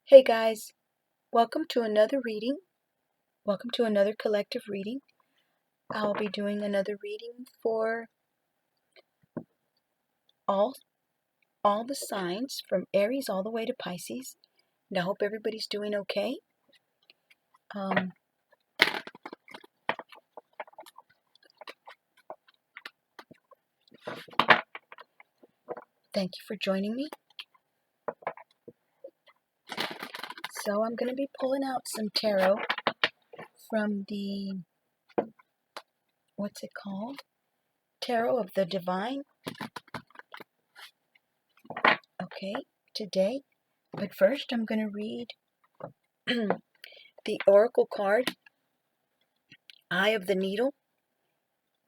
Hey guys, welcome to another reading. Welcome to another collective reading. I'll be doing another reading for all the signs from Aries all the way to Pisces. And I hope everybody's doing okay. Thank you for joining me. So I'm going to be pulling out some tarot from the, what's it called? Tarot of the Divine. Okay, today. But first I'm going to read the Oracle card, Eye of the Needle.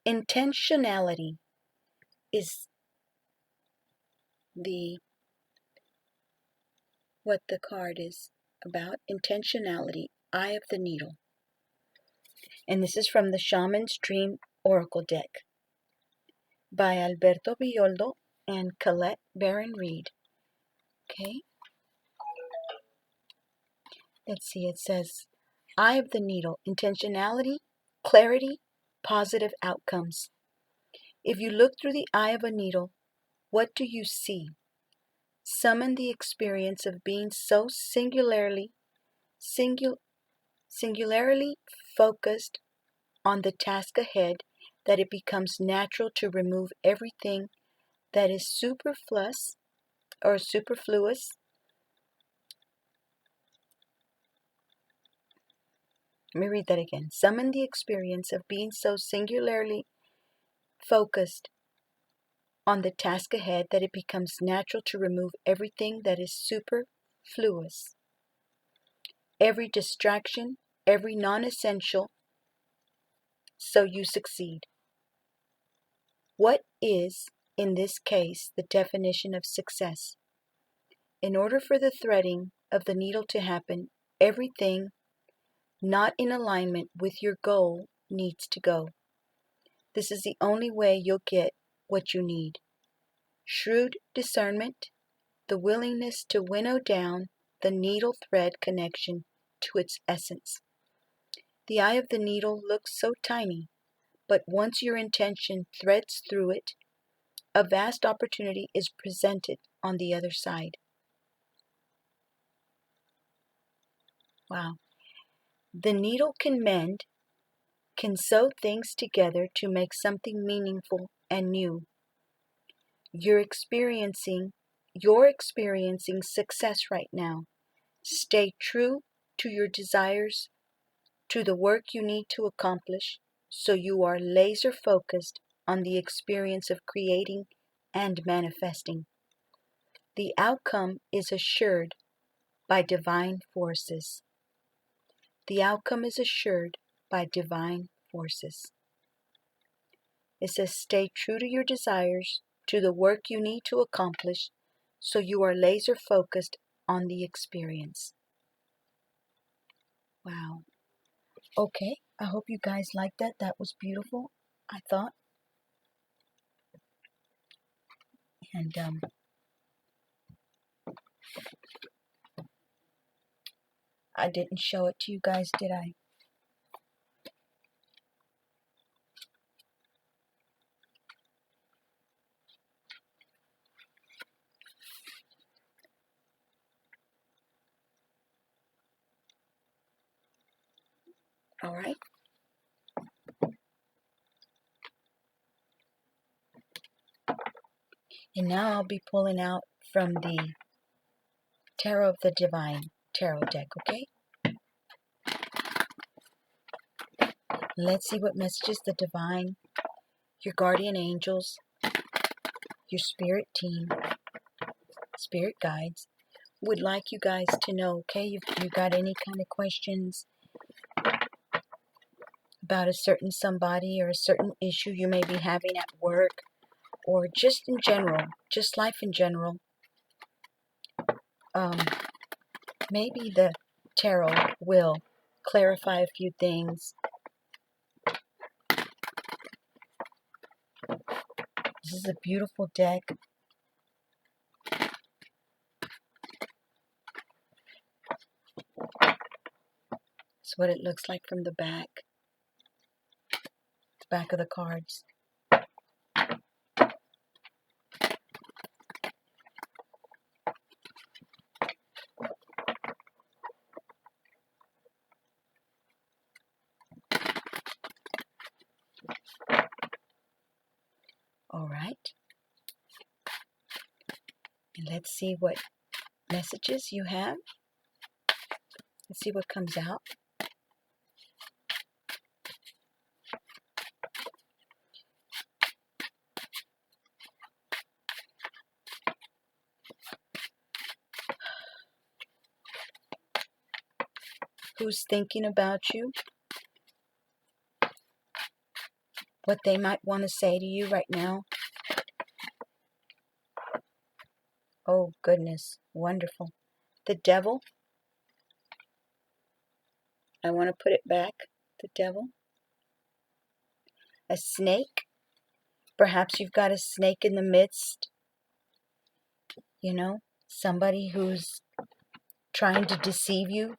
Intentionality is what the card is about. Intentionality, Eye of the Needle. And this is from the Shaman's Dream Oracle deck by Alberto Villoldo and Colette Baron Reed. Okay. Let's see, it says, Eye of the Needle, intentionality, clarity, positive outcomes. If you look through the eye of a needle, what do you see? Summon the experience of being so singularly focused on the task ahead that it becomes natural to remove everything that is superfluous. Let me read that again. Summon the experience of being so singularly focused on the task ahead that it becomes natural to remove everything that is superfluous. Every distraction, every non-essential, so you succeed. What is, in this case, the definition of success? In order for the threading of the needle to happen, everything not in alignment with your goal needs to go. This is the only way you'll get what you need. Shrewd discernment, the willingness to winnow down the needle thread connection to its essence. The eye of the needle looks so tiny, but once your intention threads through it, a vast opportunity is presented on the other side. Wow. The needle can mend, can sew things together to make something meaningful and new. You're experiencing success right now. Stay true to your desires, to the work you need to accomplish, so you are laser focused on the experience of creating and manifesting. The outcome is assured by divine forces. The outcome is assured by divine forces. It says, stay true to your desires, to the work you need to accomplish, so you are laser focused on the experience. Wow. Okay, I hope you guys liked that. That was beautiful, I thought. And I didn't show it to you guys, did I? All right. And now I'll be pulling out from the Tarot of the Divine tarot deck, okay? Let's see what messages the Divine, your guardian angels, your spirit team, spirit guides would like you guys to know, okay? If you got any kind of questions about a certain somebody or a certain issue you may be having at work or just in general, just life in general, maybe the tarot will clarify a few things. This is a beautiful deck. That's what it looks like from the back of the cards. All right. And let's see what messages you have. Let's see what comes out. Who's thinking about you? What they might want to say to you right now. Oh, goodness. Wonderful. The devil. I want to put it back. The devil. A snake. Perhaps you've got a snake in the midst. You know, somebody who's trying to deceive you.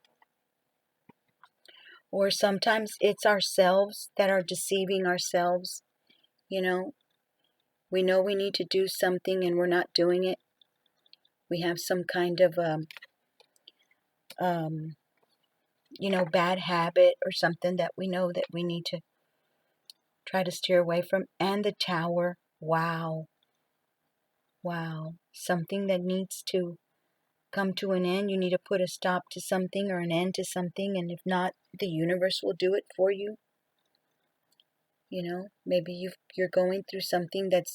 Or sometimes it's ourselves that are deceiving ourselves. You know we need to do something and we're not doing it. We have some kind of bad habit or something that we know that we need to try to steer away from. And the Tower. Wow. Something that needs to come to an end. You need to put a stop to something or an end to something, and if not, the universe will do it for you. Maybe you're going through something that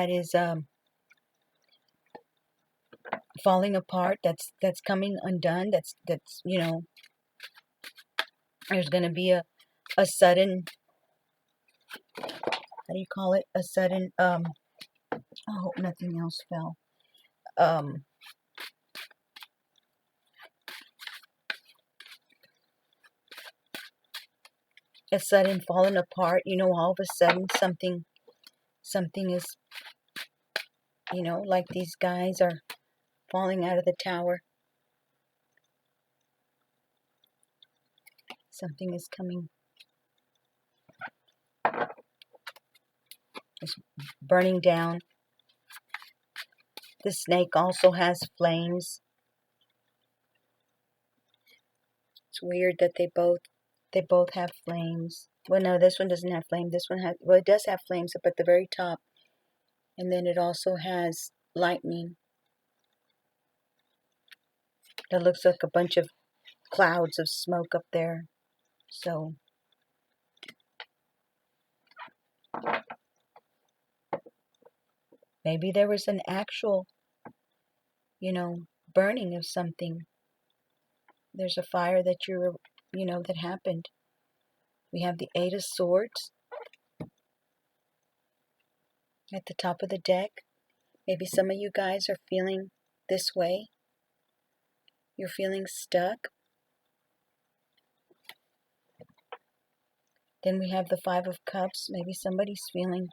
is falling apart, that's coming undone, that's there's going to be a sudden, how do you call it, a sudden I hope nothing else fell, a sudden falling apart. All of a sudden something is, like these guys are falling out of the tower. Something is coming. It's burning down. The snake also has flames. It's weird that they both have flames. Well, no, this one doesn't have flame. This one it does have flames up at the very top. And then it also has lightning. That looks like a bunch of clouds of smoke up there. So maybe there was an actual, burning of something. There's a fire that that happened. We have the Eight of Swords at the top of the deck. Maybe some of you guys are feeling this way. You're feeling stuck. Then we have the Five of Cups. Maybe somebody's feeling,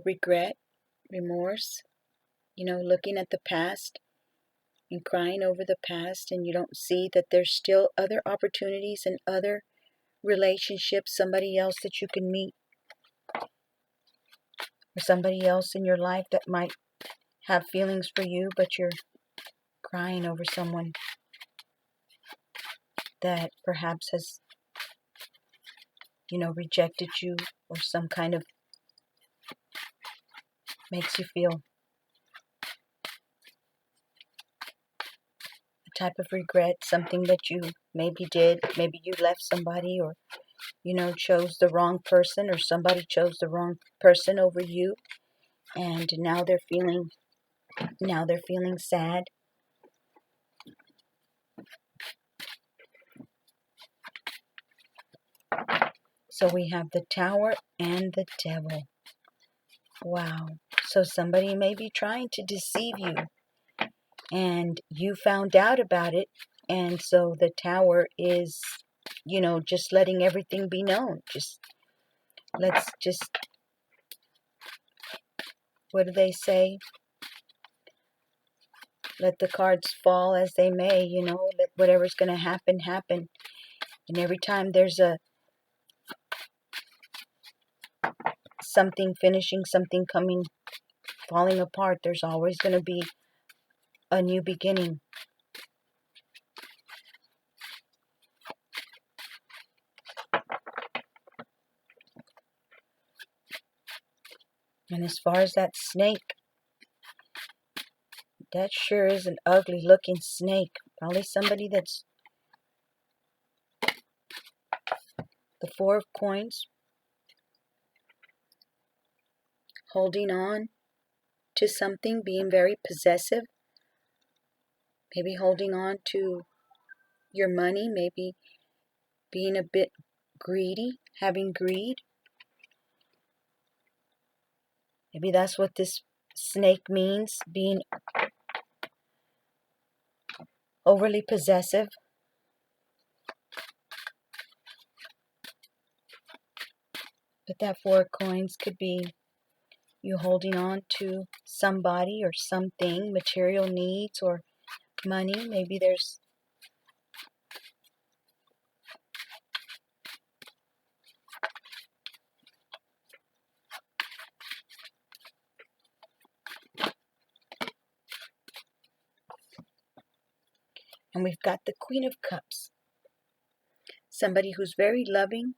regret, remorse, looking at the past and crying over the past, and you don't see that there's still other opportunities and other relationships, somebody else that you can meet, or somebody else in your life that might have feelings for you, but you're crying over someone that perhaps has, rejected you, or some kind of makes you feel a type of regret, something that you maybe did. Maybe you left somebody, or chose the wrong person, or somebody chose the wrong person over you, and now they're feeling sad. So we have the Tower and the Devil. Wow. So somebody may be trying to deceive you, and you found out about it, and so the Tower is, just letting everything be known. What do they say? Let the cards fall as they may, let whatever's going to happen, happen. And every time there's something finishing, something coming, falling apart, there's always going to be a new beginning. And as far as that snake, that sure is an ugly looking snake. Probably somebody that's the Four of Coins, holding on to something, being very possessive, maybe holding on to your money, maybe being a bit greedy, having greed. Maybe that's what this snake means, being overly possessive. But that Four of Coins could be you holding on to somebody or something, material needs or money. Maybe there's and we've got the Queen of Cups. Somebody who's very loving,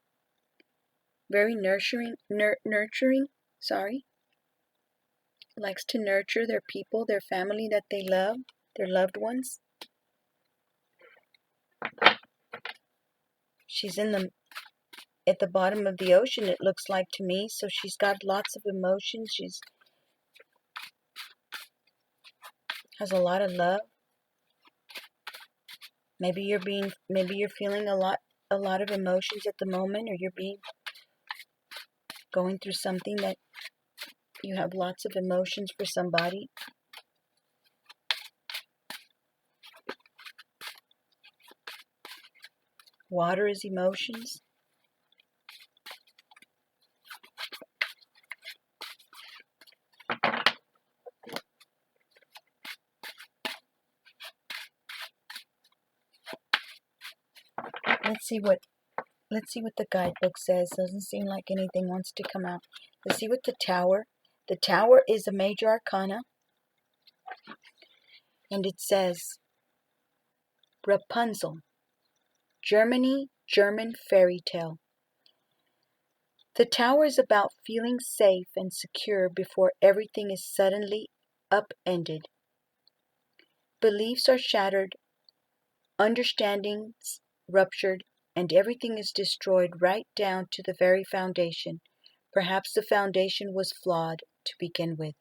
very nurturing, likes to nurture their people, their family that they love, their loved ones. She's at the bottom of the ocean, it looks like to me, so she's got lots of emotions. She's has a lot of love. Maybe you're feeling a lot of emotions at the moment, or you're going through something that you have lots of emotions for somebody. Water is emotions. Let's see what the guidebook says. Doesn't seem like anything wants to come out. Let's see what the Tower. The Tower is a major arcana, and it says Rapunzel, German fairy tale. The Tower is about feeling safe and secure before everything is suddenly upended. Beliefs are shattered, understandings ruptured, and everything is destroyed right down to the very foundation. Perhaps the foundation was flawed to begin with.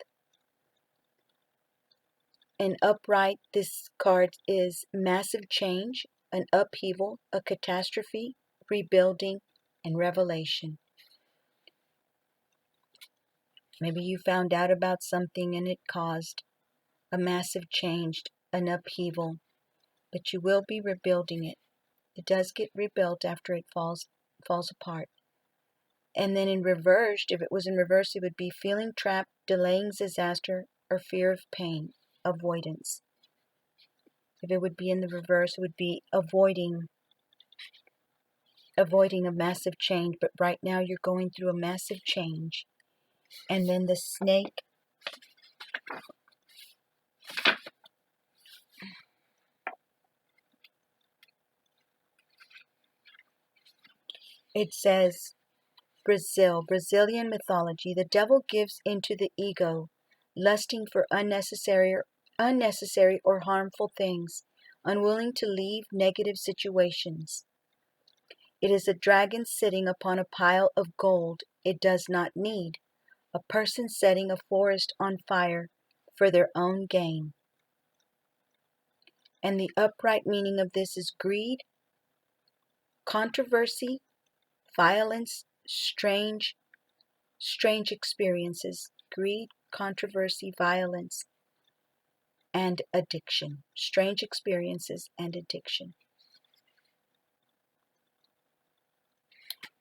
And upright, this card is massive change, an upheaval, a catastrophe, rebuilding, and revelation. Maybe you found out about something and it caused a massive change, an upheaval, but you will be rebuilding it. It does get rebuilt after it falls apart. And then in reversed, if it was in reverse, it would be feeling trapped, delaying disaster, or fear of pain, avoidance. If it would be in the reverse, it would be avoiding a massive change. But right now you're going through a massive change. And then the snake, it says Brazilian mythology. The devil gives into the ego, lusting for unnecessary or harmful things, unwilling to leave negative situations. It is a dragon sitting upon a pile of gold it does not need, a person setting a forest on fire for their own gain. And the upright meaning of this is greed, controversy, violence, strange experiences. Greed, controversy, violence, and addiction. Strange experiences and addiction.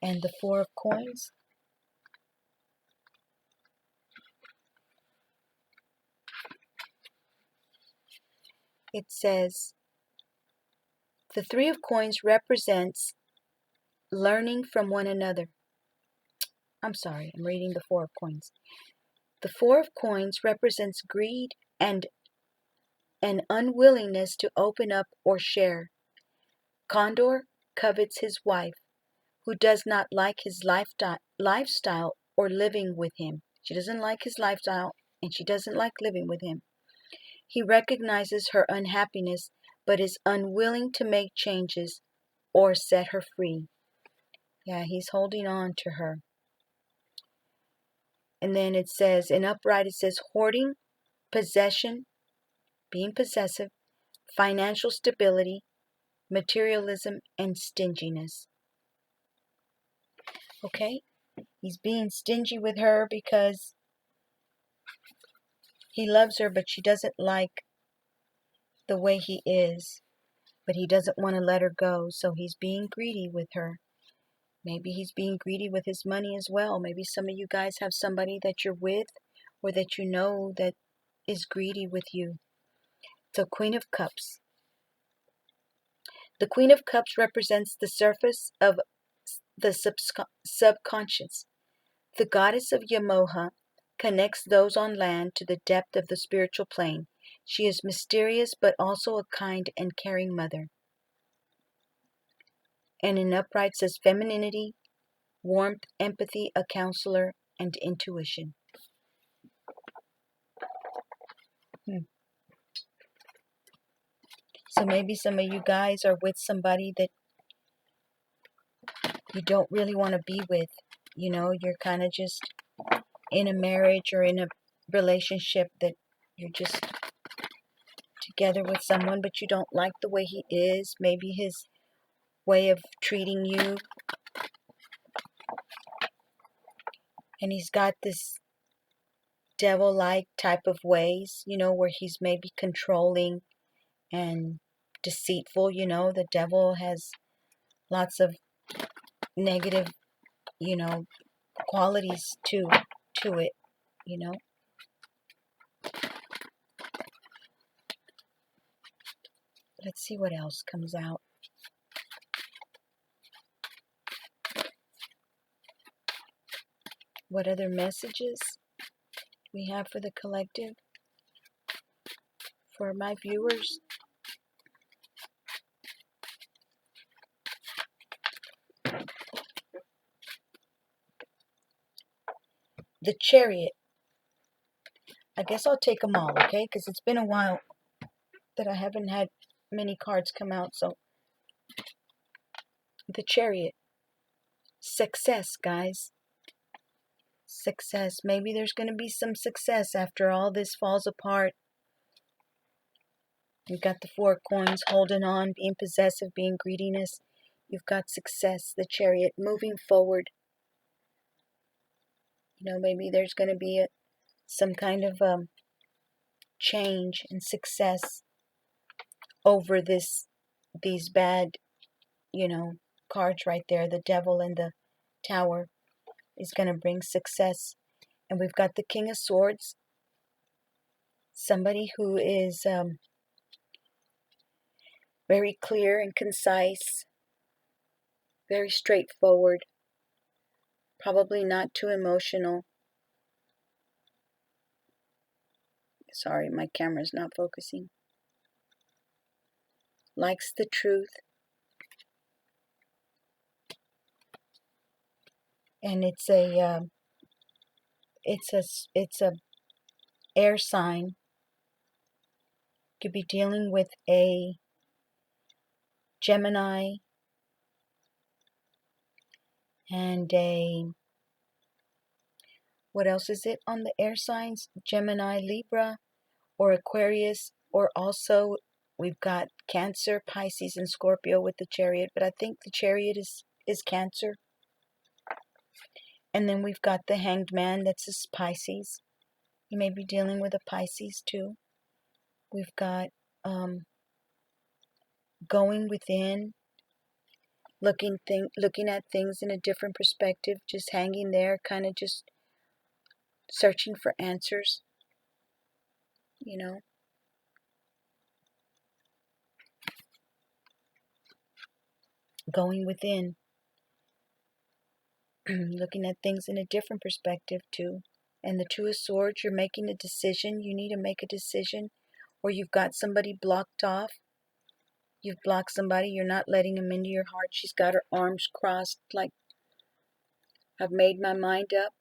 And the Four of Coins. it says, the Three of Coins represents learning from one another. I'm sorry, I'm reading the Four of Coins. The Four of Coins represents greed and an unwillingness to open up or share. Condor covets his wife, who does not like his lifestyle or living with him. She doesn't like his lifestyle and she doesn't like living with him. He recognizes her unhappiness but is unwilling to make changes or set her free. Yeah, he's holding on to her. And then it says, in upright, it says hoarding, possession, being possessive, financial stability, materialism, and stinginess. Okay? He's being stingy with her because he loves her, but she doesn't like the way he is. But he doesn't want to let her go, so he's being greedy with her. Maybe he's being greedy with his money as well. Maybe some of you guys have somebody that you're with or that you know that is greedy with you. So Queen of Cups. The Queen of Cups represents the surface of the subconscious. The goddess of Yamoha connects those on land to the depth of the spiritual plane. She is mysterious but also a kind and caring mother. And in upright says femininity, warmth, empathy, a counselor, and intuition. So maybe some of you guys are with somebody that you don't really want to be with. You know, you're kind of just in a marriage or in a relationship that you're just together with someone, but you don't like the way he is. Maybe his way of treating you. And he's got this devil-like type of ways, you know, where he's maybe controlling and deceitful. You know, the devil has lots of negative, you know, qualities to it, you know. Let's see what else comes out. What other messages we have for the collective, for my viewers? The Chariot. I guess I'll take them all, okay? Because it's been a while that I haven't had many cards come out. So, the Chariot. Success, guys. Success. Maybe there's going to be some success after all this falls apart. You've got the Four of Coins, holding on, being possessive, being greediness. You've got success, the Chariot, moving forward. You know, maybe there's going to be some kind of change and success over these bad, you know, cards right there. The Devil and the Tower is going to bring success. And we've got the King of Swords. Somebody who is very clear and concise, very straightforward, probably not too emotional. Sorry, my camera's not focusing. Likes the truth. And it's a air sign. Could be dealing with a Gemini and what else is it on the air signs? Gemini, Libra, or Aquarius, or also we've got Cancer, Pisces, and Scorpio with the Chariot, but I think the Chariot is Cancer. And then we've got the Hanged Man, that's a Pisces. You may be dealing with a Pisces too. We've got going within, looking at things in a different perspective, just hanging there, kind of just searching for answers, you know. going within, looking at things in a different perspective too. And the Two of Swords, you're making a decision. You need to make a decision, or you've got somebody blocked off. You've blocked somebody. You're not letting them into your heart. She's got her arms crossed like, I've made my mind up,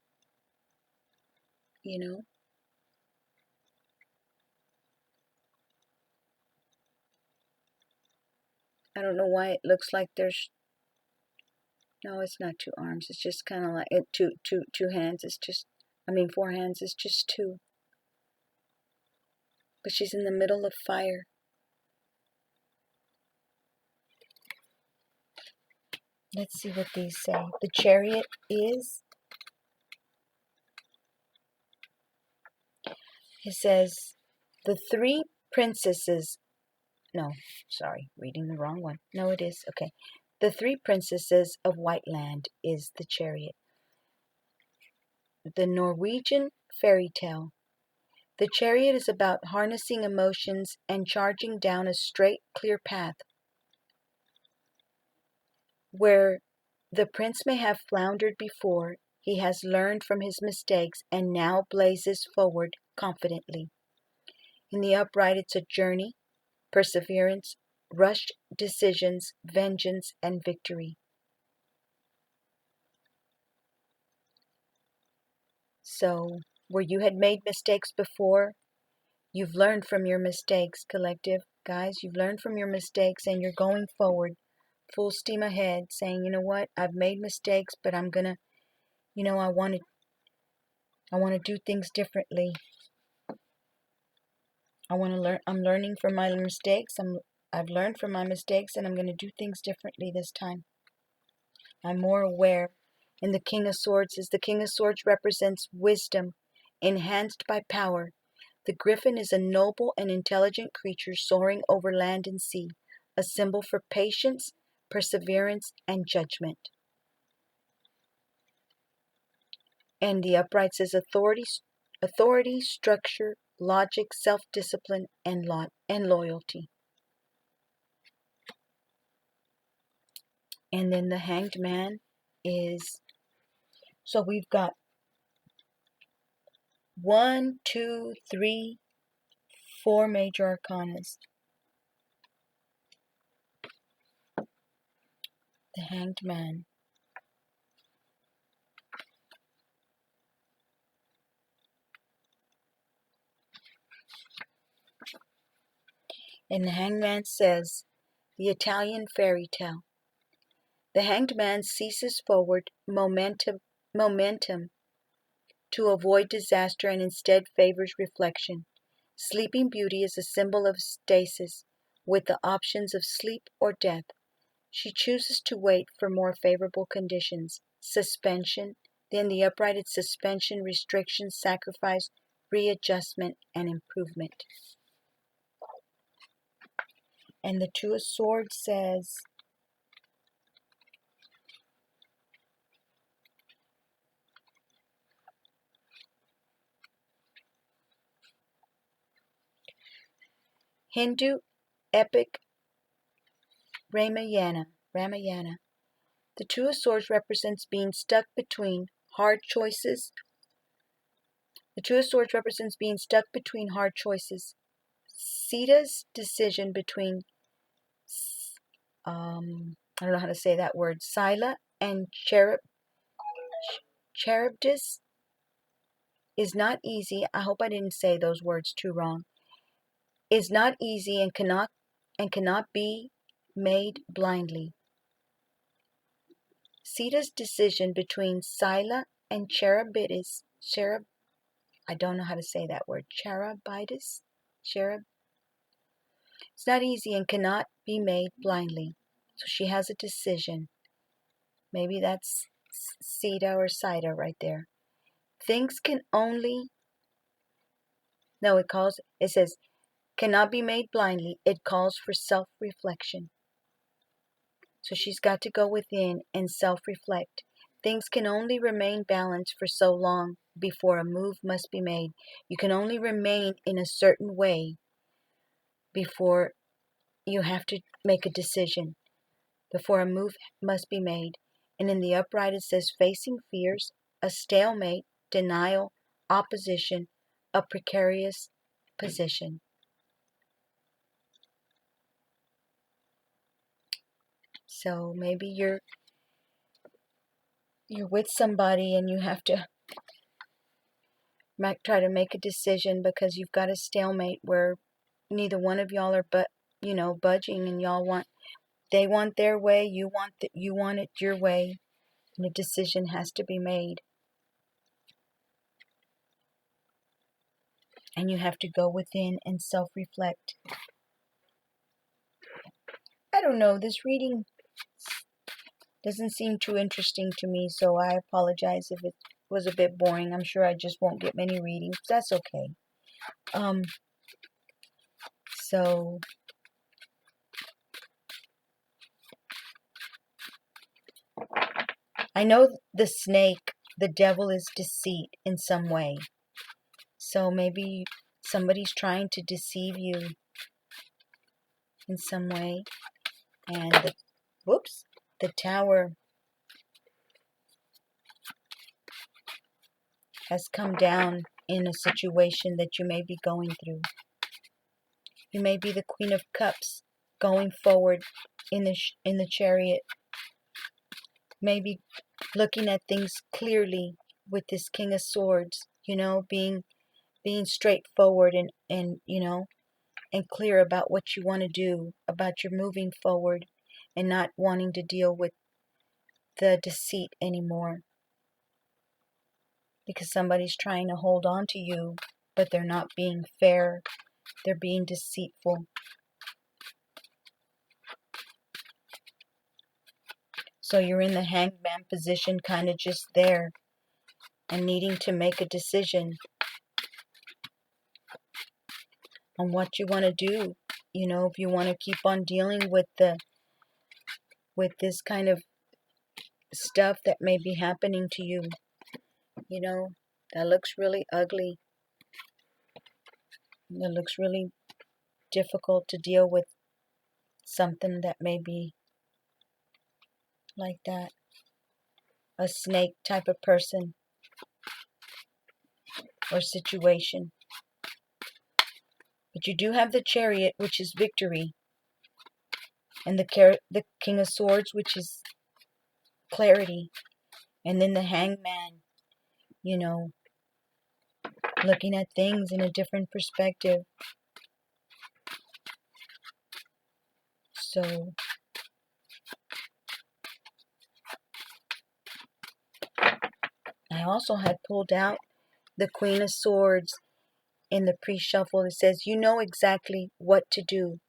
you know. I don't know why it looks like there's, no, it's not two arms. It's just kind of like two hands. It's just, I mean, four hands. It's just two. But she's in the middle of fire. Let's see what these say. The Chariot is, it says, the three princesses, no, sorry, reading the wrong one. No, it is, okay. The three princesses of Whiteland is the Chariot. The Norwegian fairy tale. The Chariot is about harnessing emotions and charging down a straight, clear path where the prince may have floundered before. He has learned from his mistakes and now blazes forward confidently. In the upright, it's a journey, perseverance, rushed decisions, vengeance, and victory. So, where you had made mistakes before, you've learned from your mistakes, collective. Guys, you've learned from your mistakes and you're going forward, full steam ahead, saying, you know what, I've made mistakes, but I'm gonna, you know, I want to do things differently. I want to learn. I'm learning from my mistakes. I've learned from my mistakes, and I'm going to do things differently this time. I'm more aware. And the King of Swords represents wisdom, enhanced by power. The griffin is a noble and intelligent creature soaring over land and sea, a symbol for patience, perseverance, and judgment. And the upright says authority, structure, logic, self-discipline, and loyalty. And then the Hanged Man is, so we've got 1, 2, 3, 4 major arcanas. The Hanged Man. And the Hanged Man says, the Italian fairy tale. The Hanged Man ceases forward momentum to avoid disaster and instead favors reflection. Sleeping Beauty is a symbol of stasis, with the options of sleep or death. She chooses to wait for more favorable conditions. Suspension, then the upright, it's suspension, restriction, sacrifice, readjustment, and improvement. And the Two of Swords says, Hindu epic Ramayana. The Two of Swords represents being stuck between hard choices. The Two of Swords represents being stuck between hard choices. Sita's decision between, I don't know how to say that word, Sila and Charybdis is not easy. I hope I didn't say those words too wrong. Is not easy and cannot be made blindly. Sita's decision between Sila and Charybdis, I don't know how to say that word, Charybdis, it's not easy and cannot be made blindly. So she has a decision. Maybe that's Sita or Sita right there. Things can only, no, it says, cannot be made blindly. It calls for self-reflection. So she's got to go within and self-reflect. Things can only remain balanced for so long before a move must be made. You can only remain in a certain way before you have to make a decision. before a move must be made. And in the upright it says facing fears, a stalemate, denial, opposition, a precarious position. So maybe you're with somebody and you have to try to make a decision because you've got a stalemate where neither one of y'all are budging, and they want their way, you want it your way, and a decision has to be made. And you have to go within and self-reflect. I don't know, this reading doesn't seem too interesting to me, so I apologize if it was a bit boring. I'm sure I just won't get many readings. That's okay. So I know the snake, the devil, is deceit in some way. So maybe somebody's trying to deceive you in some way. And the tower has come down in a situation that you may be going through. You may be the Queen of Cups going forward in the chariot. Maybe looking at things clearly with this King of Swords, being straightforward and clear about what you want to do, about your moving forward, and not wanting to deal with the deceit anymore. Because somebody's trying to hold on to you, but they're not being fair. They're being deceitful. So you're in the hangman position, kind of just there and needing to make a decision on what you want to do. If you want to keep on dealing with this kind of stuff that may be happening to you, that looks really ugly. It looks really difficult to deal with something that may be like that. A snake type of person or situation. But you do have the chariot, which is victory, and the King of Swords, which is clarity, and then the hangman, looking at things in a different perspective. So I also had pulled out the Queen of Swords in the pre-shuffle. It says, you know exactly what to do.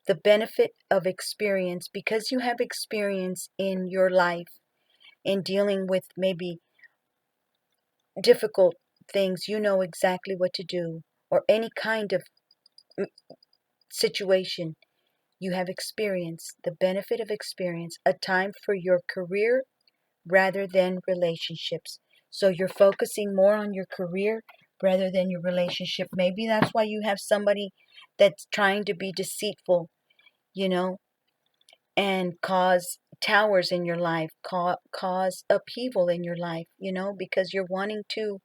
The benefit of experience, because you have experience in your life in dealing with maybe difficult things, you know exactly what to do, or any kind of situation. You have experience, the benefit of experience, a time for your career rather than relationships. So you're focusing more on your career rather than your relationship. Maybe that's why you have somebody that's trying to be deceitful, and cause towers in your life, cause upheaval in your life, because you're wanting to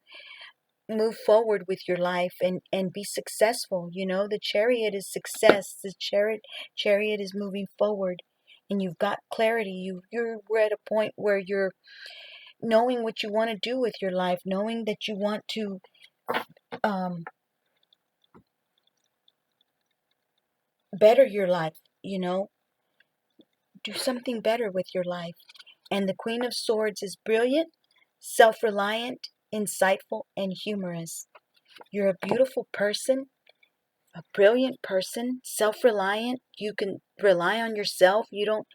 move forward with your life and be successful. The chariot is success. The chariot is moving forward, and you've got clarity. We're at a point where you're knowing what you want to do with your life, knowing that you want to better your life, do something better with your life. And the Queen of Swords is brilliant, self-reliant, insightful, and humorous. You're a beautiful person, a brilliant person, self-reliant. You can rely on yourself. You don't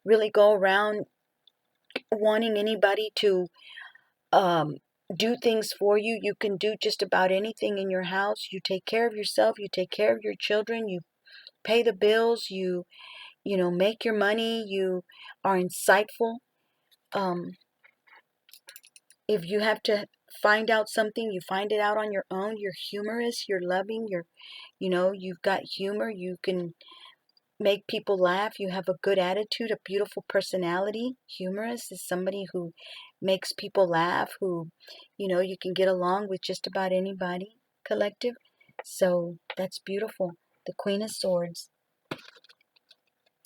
really go around wanting anybody to do things for you. You can do just about anything in your house. You take care of yourself. You take care of your children. You pay the bills. You make your money. You are insightful. If you have to find out something, you find it out on your own. You're humorous. You're loving. You've got humor. You can make people laugh. You have a good attitude, a beautiful personality. Humorous is somebody who makes people laugh, who, you can get along with just about anybody. Collective. So that's beautiful. The Queen of Swords.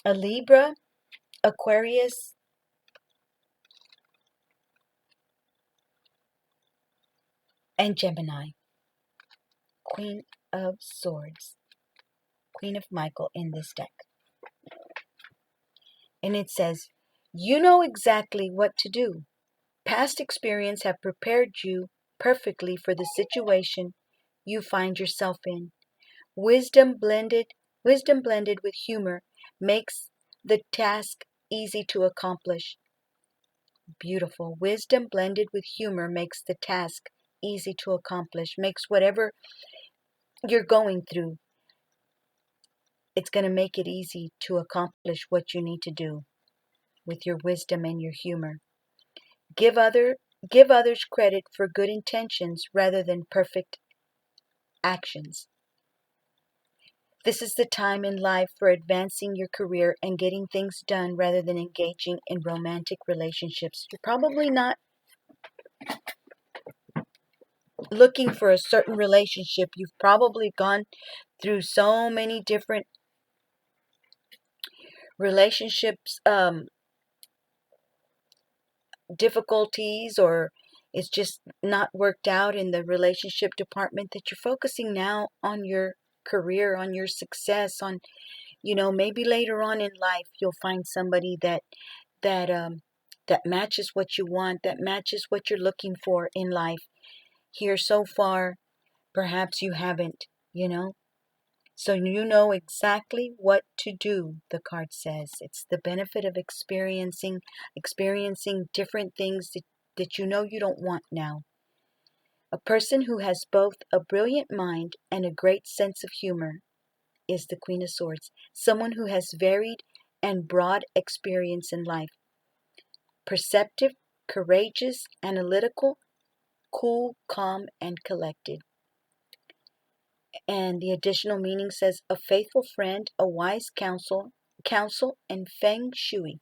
A Libra, Aquarius, and Gemini. Queen of Swords. Queen of Michael in this deck. And it says, you know exactly what to do. Past experience have prepared you perfectly for the situation you find yourself in. Wisdom blended with humor makes the task easy to accomplish. Beautiful. Wisdom blended with humor makes the task easy to accomplish. Makes whatever you're going through, it's going to make it easy to accomplish what you need to do with your wisdom and your humor. Give others credit for good intentions rather than perfect actions. This is the time in life for advancing your career and getting things done rather than engaging in romantic relationships. You're probably not looking for a certain relationship. You've probably gone through so many different relationships, difficulties, or it's just not worked out in the relationship department, that you're focusing now on your career, on your success, on, maybe later on in life you'll find somebody that matches what you want, that matches what you're looking for in life. Here so far, perhaps you haven't, So you know exactly what to do, the card says. It's the benefit of experiencing different things that you don't want now. A person who has both a brilliant mind and a great sense of humor is the Queen of Swords. Someone who has varied and broad experience in life. Perceptive, courageous, analytical, cool, calm, and collected. And the additional meaning says a faithful friend, a wise counsel, and feng shui.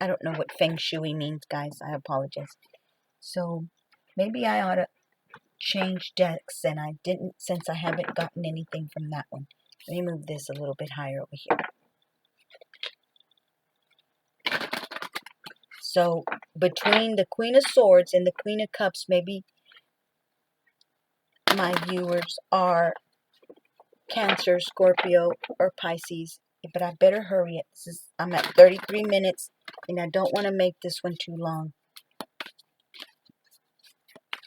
I don't know what feng shui means, guys. I apologize. So maybe I ought to change decks, and I didn't, since I haven't gotten anything from that one. Let me move this a little bit higher over here. So between the Queen of Swords and the Queen of Cups, maybe my viewers are Cancer, Scorpio, or Pisces. But I better hurry it. I'm at 33 minutes, and I don't want to make this one too long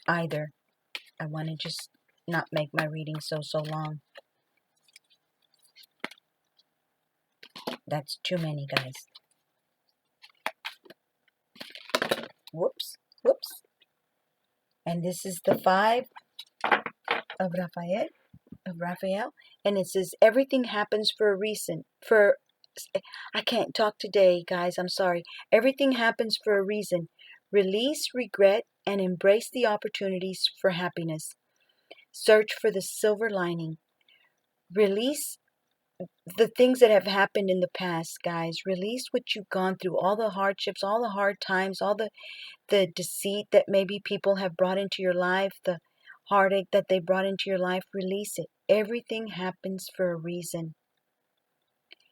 either. I want to just not make my reading so long. That's too many, guys. Whoops. And this is the 5 of Raphael. And it says, everything happens for a reason. I can't talk today, guys. I'm sorry. Everything happens for a reason. Release regret and embrace the opportunities for happiness. Search for the silver lining. Release the things that have happened in the past, guys. Release what you've gone through, all the hardships, all the hard times, all the deceit that maybe people have brought into your life, the heartache that they brought into your life. Release it. Everything happens for a reason.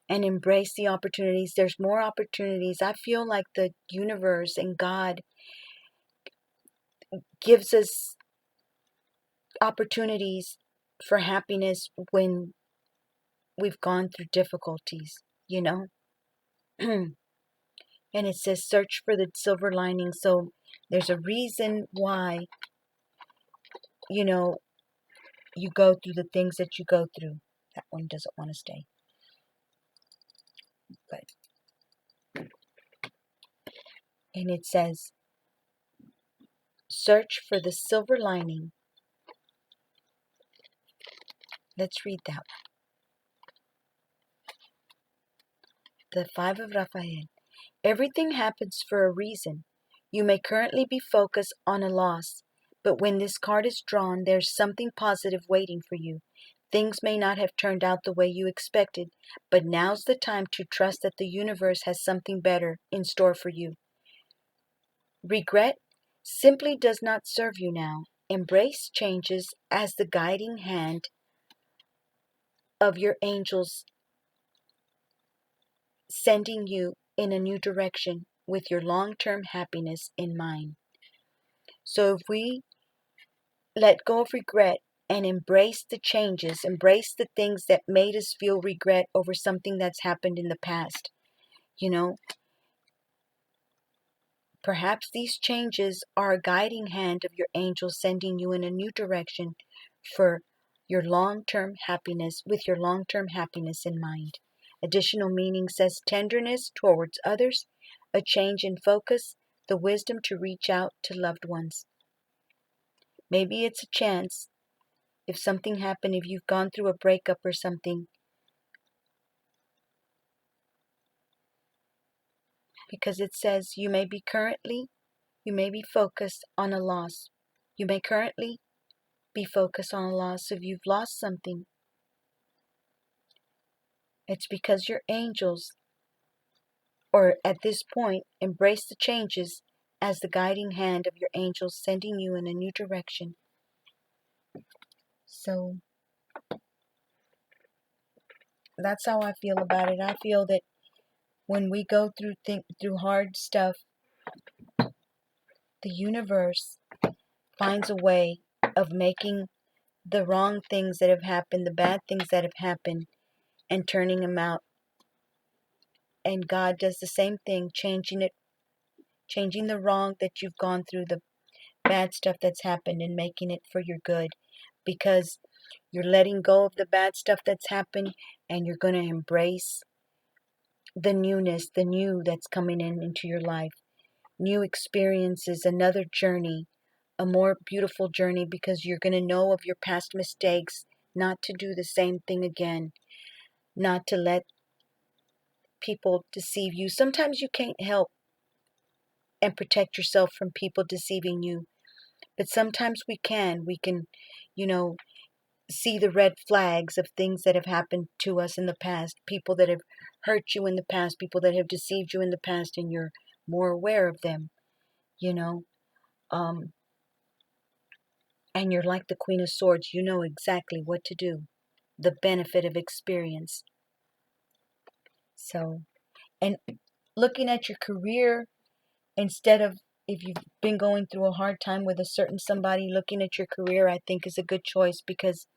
And embrace the opportunities. There's more opportunities. I feel like the universe and God gives us opportunities for happiness when we've gone through difficulties, And it says search for the silver lining. So there's a reason why, you go through the things that you go through. That one doesn't want to stay. But and it says search for the silver lining. Let's read that. The 5 of Raphael. Everything happens for a reason. You may currently be focused on a loss, but when this card is drawn, there's something positive waiting for you. Things may not have turned out the way you expected, but now's the time to trust that the universe has something better in store for you. Regret simply does not serve you now. Embrace changes as the guiding hand of your angels, sending you in a new direction with your long-term happiness in mind. So if we let go of regret and embrace the changes, embrace the things that made us feel regret over something that's happened in the past, perhaps these changes are a guiding hand of your angels sending you in a new direction for your long-term happiness, with your long-term happiness in mind. Additional meaning says tenderness towards others, a change in focus, the wisdom to reach out to loved ones. Maybe it's a chance, if something happened, if you've gone through a breakup or something, because it says you may be focused on a loss. You may currently be focused on a loss. If you've lost something, it's because your angels, or at this point, embrace the changes as the guiding hand of your angels sending you in a new direction. So that's how I feel about it. I feel that when we go through hard stuff, the universe finds a way of making the wrong things that have happened, the bad things that have happened, and turning them out. And God does the same thing, changing the wrong that you've gone through, the bad stuff that's happened, and making it for your good, because you're letting go of the bad stuff that's happened, and you're going to embrace the newness, the new that's coming into your life. New experiences, another journey, a more beautiful journey, because you're going to know of your past mistakes, not to do the same thing again, not to let people deceive you. Sometimes you can't help and protect yourself from people deceiving you, but sometimes we can. We can, see the red flags of things that have happened to us in the past, people that have hurt you in the past, people that have deceived you in the past, and you're more aware of them, and you're like the Queen of Swords. You know exactly what to do, the benefit of experience. So, and looking at your career, instead of, if you've been going through a hard time with a certain somebody, looking at your career, I think, is a good choice, because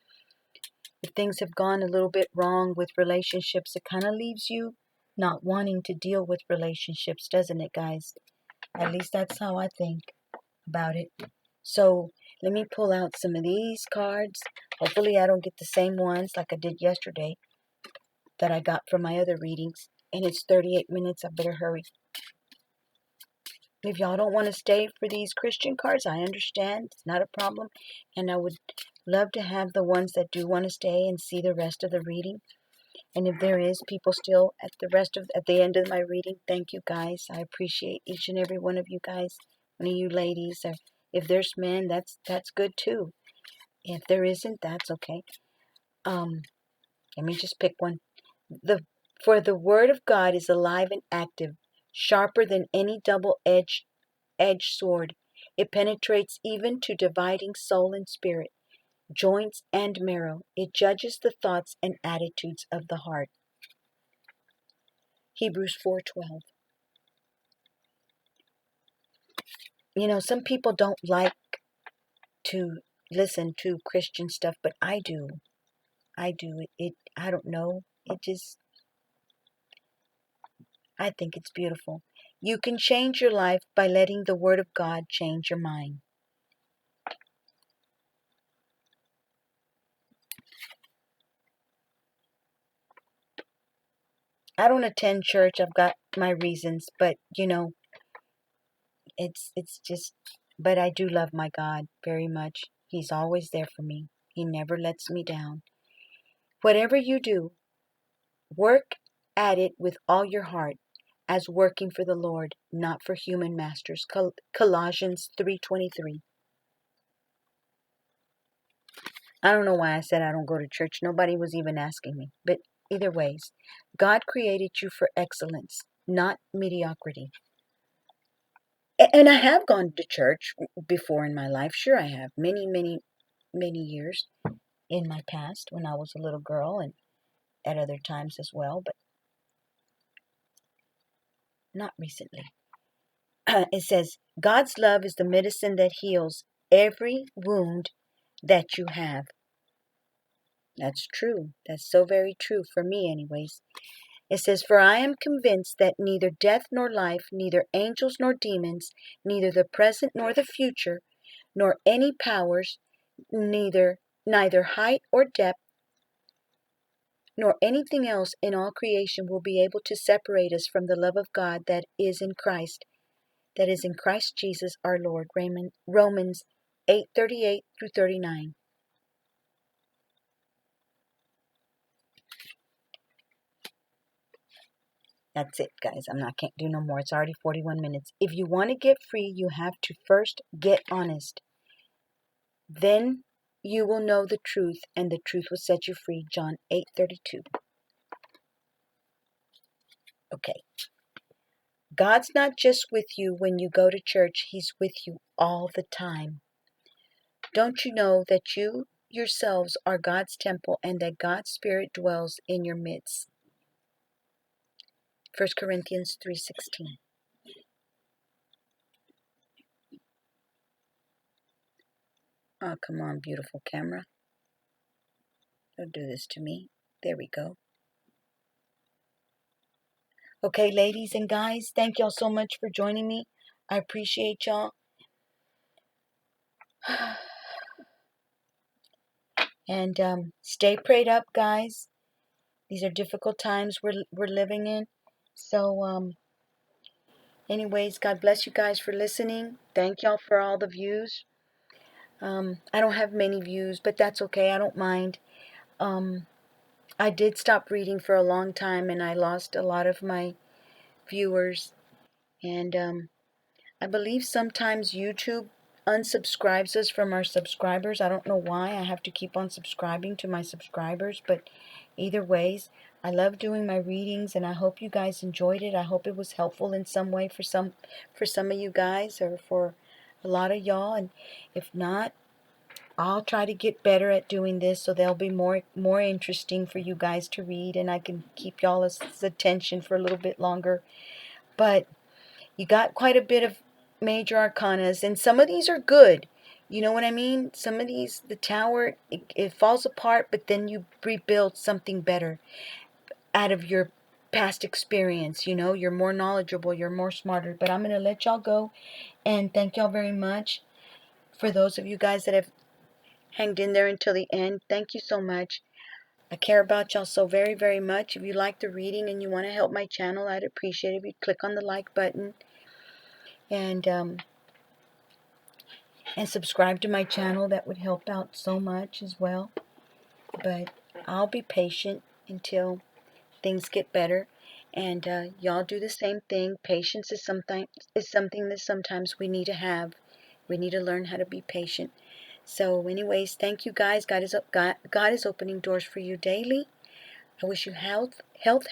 if things have gone a little bit wrong with relationships, it kind of leaves you not wanting to deal with relationships, doesn't it, guys? At least that's how I think about it. So let me pull out some of these cards. Hopefully I don't get the same ones like I did yesterday that I got from my other readings. And it's 38 minutes. I better hurry. If y'all don't want to stay for these Christian cards, I understand. It's not a problem. And I would love to have the ones that do want to stay and see the rest of the reading. And if there is people still at the end of my reading, thank you guys. I appreciate each and every one of you guys. One of you ladies, or if there's men, that's good too. If there isn't, that's okay. Let me just pick one. For the word of God is alive and active, sharper than any double-edged sword. It penetrates even to dividing soul and spirit, joints and marrow. It judges the thoughts and attitudes of the heart. Hebrews 4:12. Some people don't like to listen to Christian stuff, but I do. I don't know. I think it's beautiful. You can change your life by letting the Word of God change your mind. I don't attend church. I've got my reasons, but it's just, but I do love my God very much. He's always there for me. He never lets me down. Whatever you do, work at it with all your heart, as working for the Lord, not for human masters. Colossians 3:23. I don't know why I said I don't go to church. Nobody was even asking me. But either ways, God created you for excellence, not mediocrity. And I have gone to church before in my life. Sure, I have. Many, many, many years in my past when I was a little girl and at other times as well, but not recently. It says, God's love is the medicine that heals every wound that you have. That's true. That's so very true for me, anyways. It says, For I am convinced that neither death nor life, neither angels nor demons, neither the present nor the future, nor any powers, neither height or depth, nor anything else in all creation will be able to separate us from the love of God that is in Christ Jesus our Lord. Romans 8:38 through 39. That's it, guys. Can't do no more. It's already 41 minutes. If you want to get free, you have to first get honest. Then you will know the truth, and the truth will set you free. John 8:32. Okay. God's not just with you when you go to church. He's with you all the time. Don't you know that you yourselves are God's temple and that God's Spirit dwells in your midst? 1 Corinthians 3:16. Oh, come on, beautiful camera. Don't do this to me. There we go. Okay, ladies and guys, thank y'all so much for joining me. I appreciate y'all. And stay prayed up, guys. These are difficult times we're living in. So, anyways, God bless you guys for listening. Thank y'all for all the views. I don't have many views, but that's okay. I don't mind. I did stop reading for a long time, and I lost a lot of my viewers. And I believe sometimes YouTube unsubscribes us from our subscribers. I don't know why. I have to keep on subscribing to my subscribers, but either ways, I love doing my readings, and I hope you guys enjoyed it. I hope it was helpful in some way for some of you guys, or for a lot of y'all. And if not, I'll try to get better at doing this so they'll be more interesting for you guys to read, and I can keep y'all's attention for a little bit longer. But you got quite a bit of major arcanas, and some of these are good. You know what I mean? Some of these, the tower, it falls apart, but then you rebuild something better out of your past experience. You're more knowledgeable, you're more smarter. But I'm going to let y'all go, and thank y'all very much. For those of you guys that have hanged in there until the end, thank you so much. I care about y'all so very, very much. If you like the reading and you want to help my channel, I'd appreciate it if you click on the like button and subscribe to my channel. That would help out so much as well. But I'll be patient until things get better, and y'all do the same thing. Patience is something that sometimes we need to have. We need to learn how to be patient. So anyways, thank you guys. God is opening doors for you daily. I wish you health,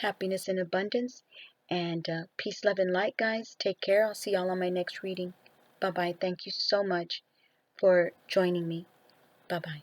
happiness, and abundance, and peace, love, and light, guys. Take care. I'll see y'all on my next reading. Bye-bye. Thank you so much for joining me. Bye-bye.